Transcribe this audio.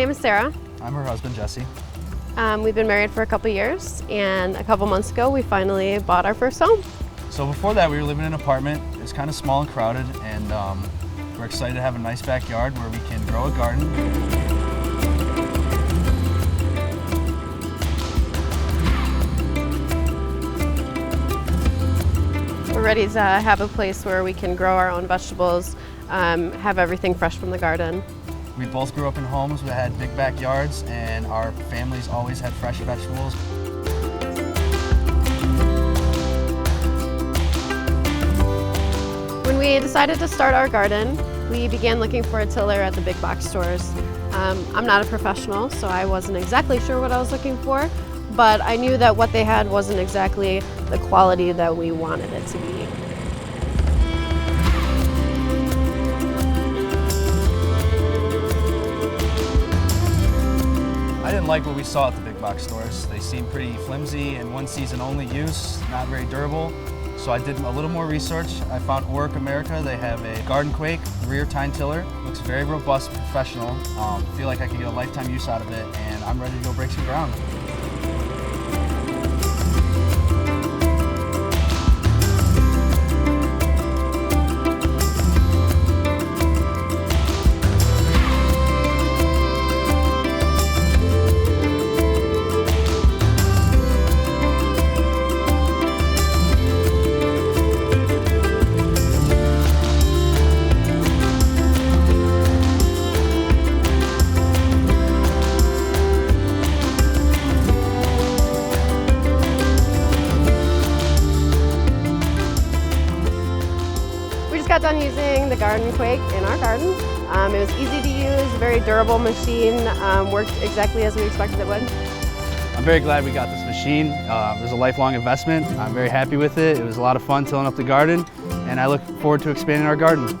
name is Sarah. I'm her husband, Jesse. We've been married for a couple years, and a couple months ago we finally bought our first home. So before that we were living in an apartment. It was kind of small and crowded, and we're excited to have a nice backyard where we can grow a garden. We're ready to have a place where we can grow our own vegetables, have everything fresh from the garden. We both grew up in homes that had big backyards, and our families always had fresh vegetables. When we decided to start our garden, we began looking for a tiller at the big box stores. I'm not a professional, so I wasn't exactly sure what I was looking for, but I knew that what they had wasn't exactly the quality that we wanted it to be. I didn't like what we saw at the big box stores. They seemed pretty flimsy and one season only use, not very durable. So I did a little more research. I found Orec America. They have a Gardenquake rear tine tiller. Looks very robust, professional. Feel like I could get a lifetime use out of it, and I'm ready to go break some ground. Got done using the Gardenquake in our garden. It was easy to use, very durable machine, worked exactly as we expected it would. I'm very glad we got this machine. It was a lifelong investment. I'm very happy with it. It was a lot of fun tilling up the garden, and I look forward to expanding our garden.